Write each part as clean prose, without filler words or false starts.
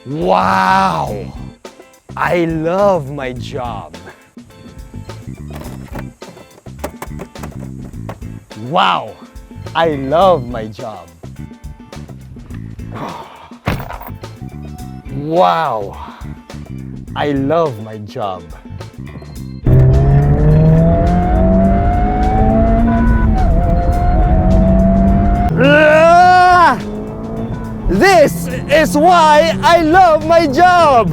Wow! I love my job. Wow! I love my job. Wow! I love my job. This is why I love my job!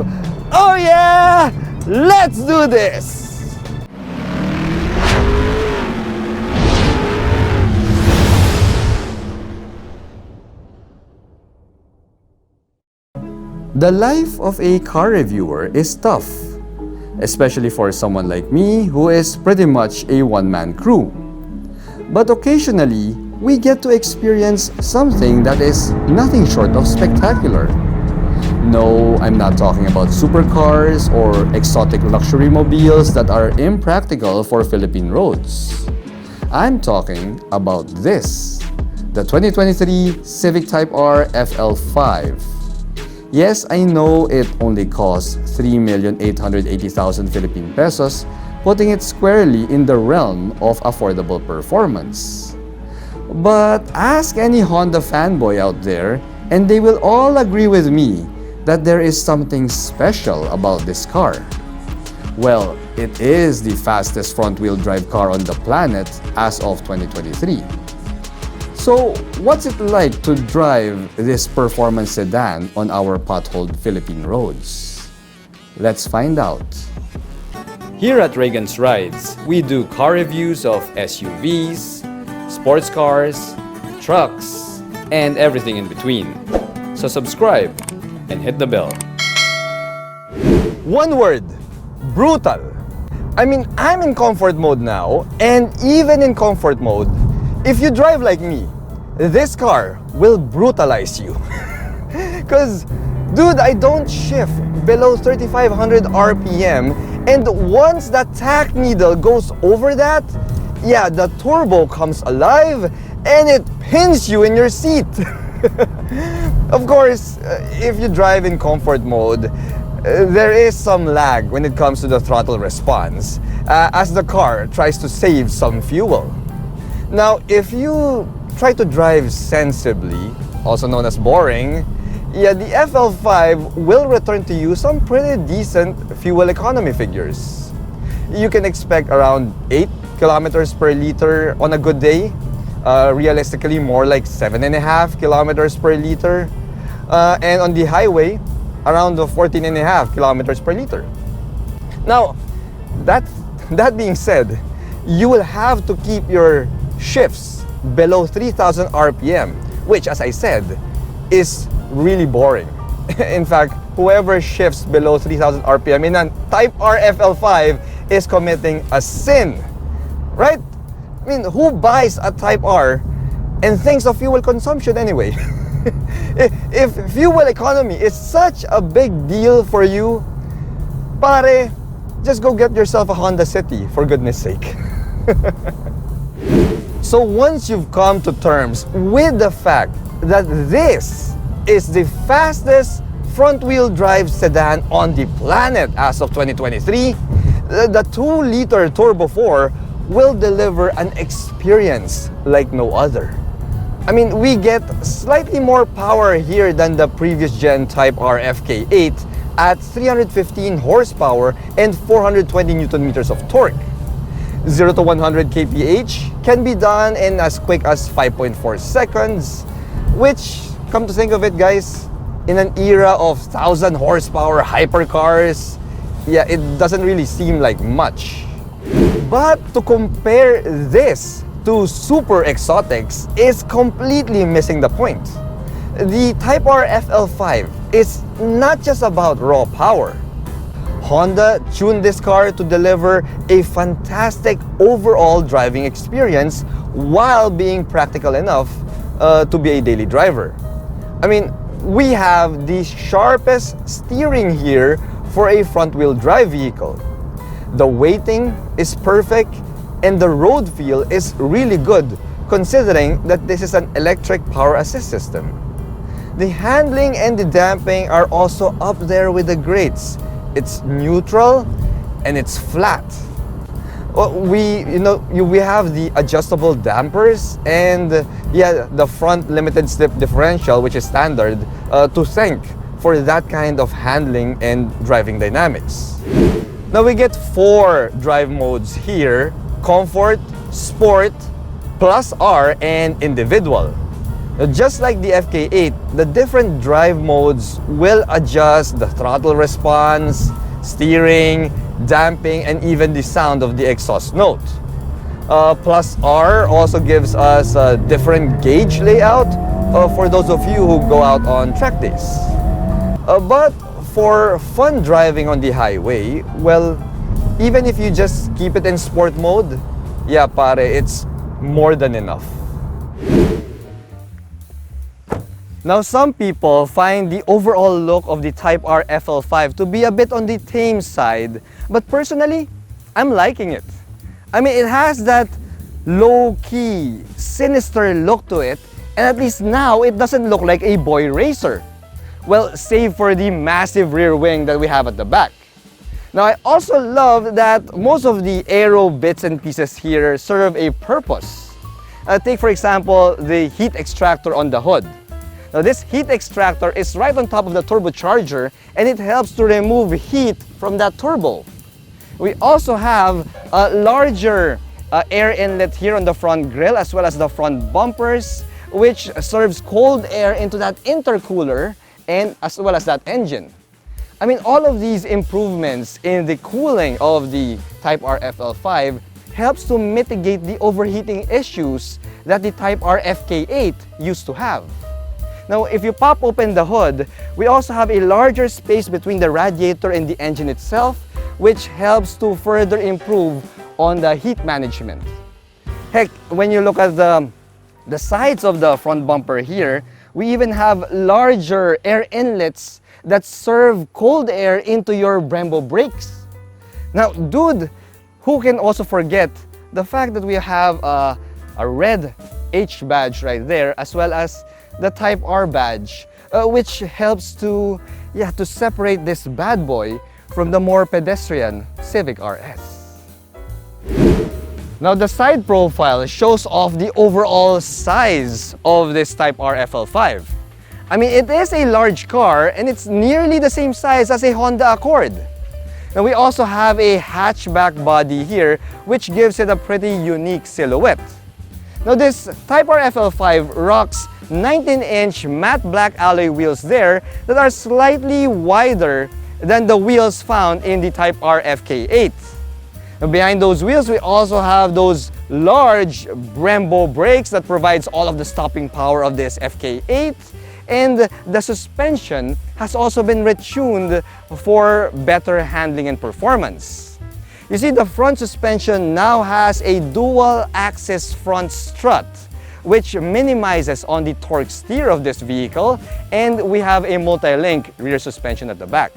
Oh yeah! Let's do this! The life of a car reviewer is tough, especially for someone like me who is pretty much a one-man crew. But occasionally, we get to experience something that is nothing short of spectacular. No, I'm not talking about supercars or exotic luxury mobiles that are impractical for Philippine roads. I'm talking about this, the 2023 Civic Type R FL5. Yes, I know it only costs 3,880,000 Philippine pesos, putting it squarely in the realm of affordable performance. But ask any Honda fanboy out there, and they will all agree with me that there is something special about this car. Well, it is the fastest front-wheel drive car on the planet as of 2023. So, what's it like to drive this performance sedan on our potholed Philippine roads? Let's find out. Here at Reagan's Rides, we do car reviews of SUVs, sports cars, trucks, and everything in between. So subscribe and hit the bell. One word, brutal. I mean, I'm in comfort mode now, and even in comfort mode, if you drive like me, this car will brutalize you. Cause, dude, I don't shift below 3,500 RPM, and once that tack needle goes over that, yeah, the turbo comes alive and it pins you in your seat. Of course, if you drive in comfort mode, there is some lag when it comes to the throttle response, as the car tries to save some fuel. Now, if you try to drive sensibly, also known as boring, yeah, the FL5 will return to you some pretty decent fuel economy figures. You can expect around 8 kilometers per liter on a good day. Realistically, more like 7.5 kilometers per liter. And on the highway, around 14.5 kilometers per liter. Now, that being said, you will have to keep your shifts below 3,000 RPM, which, as I said, is really boring. In fact, whoever shifts below 3,000 RPM in a Type R FL5 is committing a sin, right? I mean, who buys a Type R and thinks of fuel consumption anyway? If fuel economy is such a big deal for you, pare, just go get yourself a Honda City, for goodness sake. So once you've come to terms with the fact that this is the fastest front-wheel drive sedan on the planet as of 2023, the 2-liter Turbo 4 will deliver an experience like no other. I mean, we get slightly more power here than the previous gen Type R FK8 at 315 horsepower and 420 Newton meters of torque. 0 to 100 kph can be done in as quick as 5.4 seconds, which, come to think of it, guys, in an era of 1,000 horsepower hypercars, yeah, it doesn't really seem like much. But to compare this to super exotics is completely missing the point. The Type R FL5 is not just about raw power. Honda tuned this car to deliver a fantastic overall driving experience while being practical enough to be a daily driver. I mean, we have the sharpest steering here for a front-wheel drive vehicle. The weighting is perfect and the road feel is really good considering that this is an electric power assist system. The handling and the damping are also up there with the greats. It's neutral and it's flat. We have the adjustable dampers and the front limited slip differential, which is standard, to thank for that kind of handling and driving dynamics. Now we get 4 drive modes here: Comfort, Sport, Plus R, and Individual. Now, just like the FK8, the different drive modes will adjust the throttle response, steering, damping, and even the sound of the exhaust note. Plus R also gives us a different gauge layout for those of you who go out on track days. But for fun driving on the highway, well, even if you just keep it in sport mode, yeah pare, it's more than enough. Now, some people find the overall look of the Type R FL5 to be a bit on the tame side, but personally, I'm liking it. I mean, it has that low-key, sinister look to it, and at least now, it doesn't look like a boy racer. Well, save for the massive rear wing that we have at the back. Now, I also love that most of the aero bits and pieces here serve a purpose. Take, for example, the heat extractor on the hood. Now, this heat extractor is right on top of the turbocharger, and it helps to remove heat from that turbo. We also have a larger air inlet here on the front grille, as well as the front bumpers, which serves cold air into that intercooler and as well as that engine. I mean, all of these improvements in the cooling of the Type R FL5 helps to mitigate the overheating issues that the Type R FK8 used to have. Now, if you pop open the hood, we also have a larger space between the radiator and the engine itself, which helps to further improve on the heat management. Heck, when you look at the sides of the front bumper here, we even have larger air inlets that serve cold air into your Brembo brakes. Now, dude, who can also forget the fact that we have a red H badge right there, as well as the Type R badge, which helps to separate this bad boy from the more pedestrian Civic RS. Now, the side profile shows off the overall size of this Type R FL5. I mean, it is a large car and it's nearly the same size as a Honda Accord. Now, we also have a hatchback body here, which gives it a pretty unique silhouette. Now, this Type R FL5 rocks 19-inch matte black alloy wheels there that are slightly wider than the wheels found in the Type R FK8. Now, behind those wheels, we also have those large Brembo brakes that provides all of the stopping power of this FK8, and the suspension has also been retuned for better handling and performance. You see, the front suspension now has a dual-axis front strut, which minimizes on the torque steer of this vehicle, and we have a multi-link rear suspension at the back.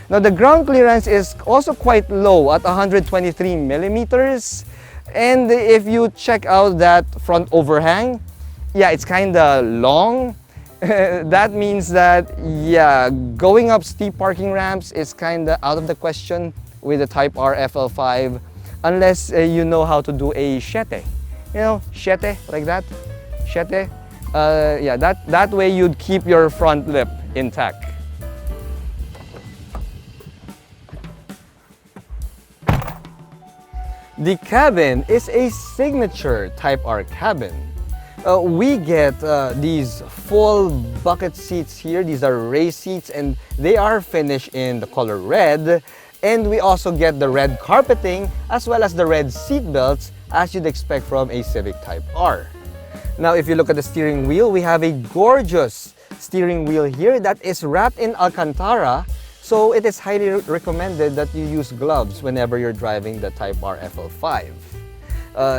Now, the ground clearance is also quite low at 123 millimeters, and if you check out that front overhang, yeah, it's kind of long. That means that, yeah, going up steep parking ramps is kind of out of the question with the Type R FL5, unless you know how to do a shete. You know, shete, like that, shete. Yeah, that way you'd keep your front lip intact. The cabin is a signature Type R cabin. We get these full bucket seats here. These are race seats and they are finished in the color red. And we also get the red carpeting as well as the red seat belts, as you'd expect from a Civic Type R. Now, if you look at the steering wheel, we have a gorgeous steering wheel here that is wrapped in Alcantara. So it is highly recommended that you use gloves whenever you're driving the Type R FL5.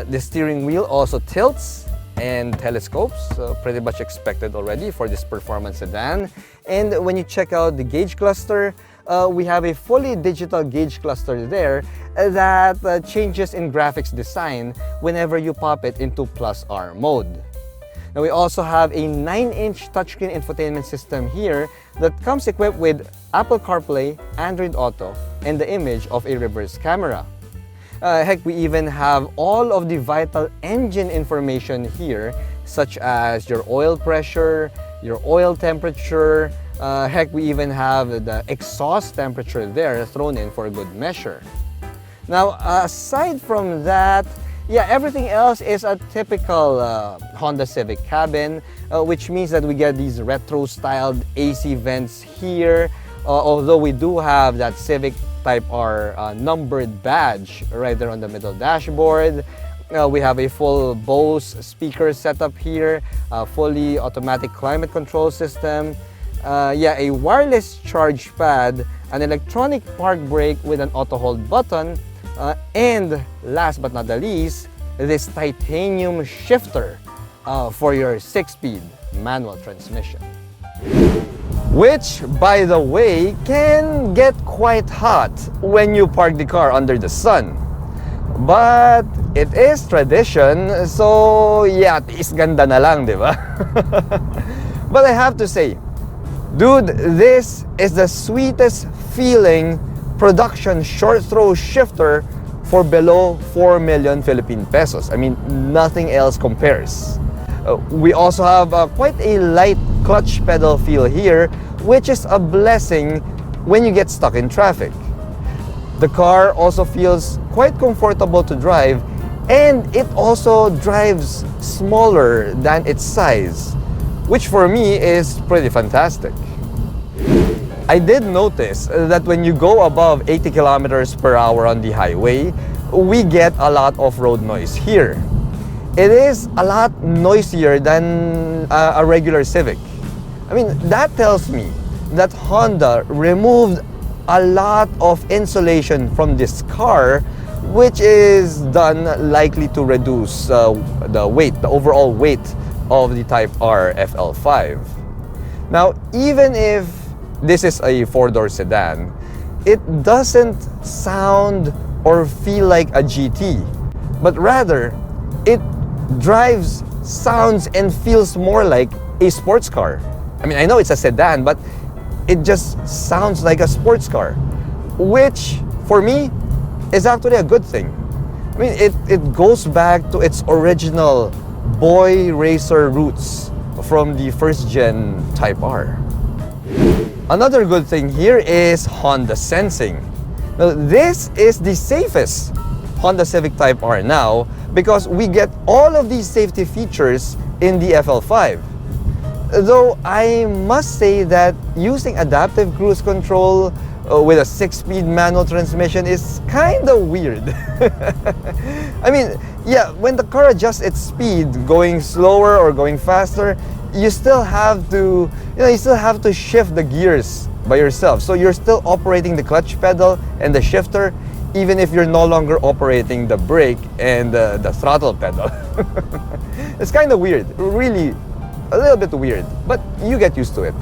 The steering wheel also tilts and telescopes, pretty much expected already for this performance sedan. And when you check out the gauge cluster, we have a fully digital gauge cluster there that changes in graphics design whenever you pop it into Plus R mode. Now we also have a 9-inch touchscreen infotainment system here that comes equipped with Apple CarPlay, Android Auto, and the image of a reverse camera. Heck, we even have all of the vital engine information here, such as your oil pressure, your oil temperature. Heck, we even have the exhaust temperature there thrown in for a good measure. Now, aside from that, yeah, everything else is a typical Honda Civic cabin, which means that we get these retro-styled AC vents here, although we do have that Civic Type R numbered badge right there on the middle dashboard. We have a full Bose speaker setup here, fully automatic climate control system, yeah, a wireless charge pad, an electronic park brake with an auto hold button, and last but not the least, this titanium shifter for your 6-speed manual transmission. Which, by the way, can get quite hot when you park the car under the sun. But it is tradition, so yeah, tiis ganda na lang, di ba? But I have to say, dude, this is the sweetest feeling production short throw shifter for below 4 million Philippine pesos. I mean, nothing else compares. We also have quite a light clutch pedal feel here, which is a blessing when you get stuck in traffic. The car also feels quite comfortable to drive, and it also drives smaller than its size, which for me is pretty fantastic. I did notice that when you go above 80 kilometers per hour on the highway, we get a lot of road noise here. It is a lot noisier than a regular Civic. I mean, that tells me that Honda removed a lot of insulation from this car, which is done likely to reduce the weight, the overall weight of the Type R FL5. Now, even if this is a 4-door sedan, it doesn't sound or feel like a GT, but rather it drives, sounds, and feels more like a sports car. I mean, I know it's a sedan, but it just sounds like a sports car, which for me is actually a good thing. I mean, it goes back to its original boy racer roots from the first-gen Type R. Another good thing here is Honda sensing. Now, this is the safest Honda Civic Type R now because we get all of these safety features in the FL5. Though I must say that using adaptive cruise control with a 6-speed manual transmission is kind of weird. I mean, yeah, when the car adjusts its speed, going slower or going faster, you still have to, shift the gears by yourself. So you're still operating the clutch pedal and the shifter, even if you're no longer operating the brake and the throttle pedal. It's kind of weird, really. A little bit weird, but you get used to it.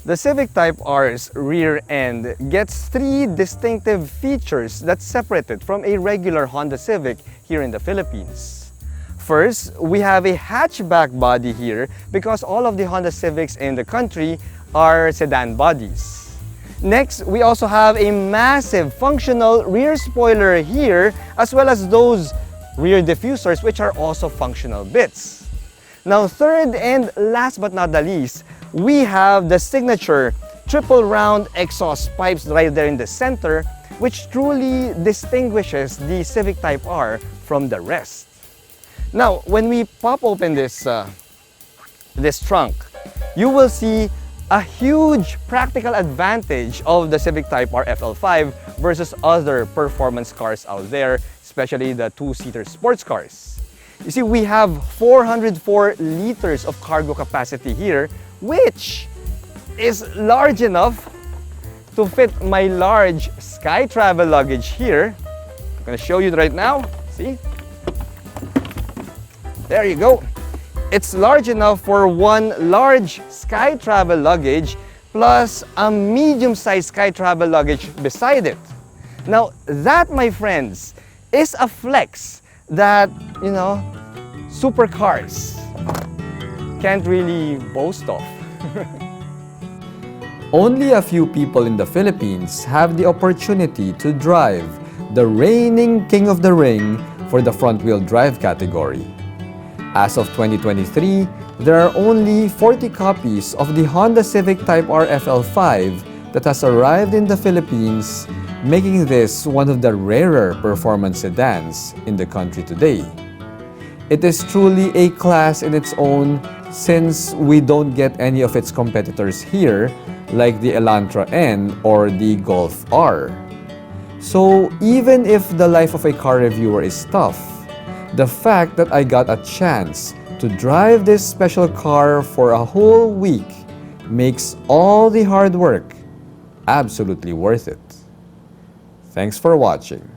The Civic Type R's rear end gets 3 distinctive features that separate it from a regular Honda Civic here in the Philippines. First, we have a hatchback body here because all of the Honda Civics in the country are sedan bodies. Next, we also have a massive functional rear spoiler here, as well as those rear diffusers, which are also functional bits. Now, third and last but not the least, we have the signature triple round exhaust pipes right there in the center, which truly distinguishes the Civic Type R from the rest. Now, when we pop open this trunk, you will see a huge practical advantage of the Civic Type R FL5 versus other performance cars out there, especially the 2-seater sports cars. You see, we have 404 liters of cargo capacity here, which is large enough to fit my large Sky Travel luggage here. I'm gonna show you right now. See? There you go. It's large enough for one large Sky Travel luggage plus a medium-sized Sky Travel luggage beside it. Now, that, my friends, is a flex that, supercars. Can't really boast of. Only a few people in the Philippines have the opportunity to drive the reigning king of the ring for the front-wheel drive category. As of 2023, there are only 40 copies of the Honda Civic Type R FL5 that has arrived in the Philippines, making this one of the rarer performance sedans in the country today. It is truly a class in its own since we don't get any of its competitors here like the Elantra N or the Golf R. So even if the life of a car reviewer is tough, the fact that I got a chance to drive this special car for a whole week makes all the hard work absolutely worth it. Thanks for watching.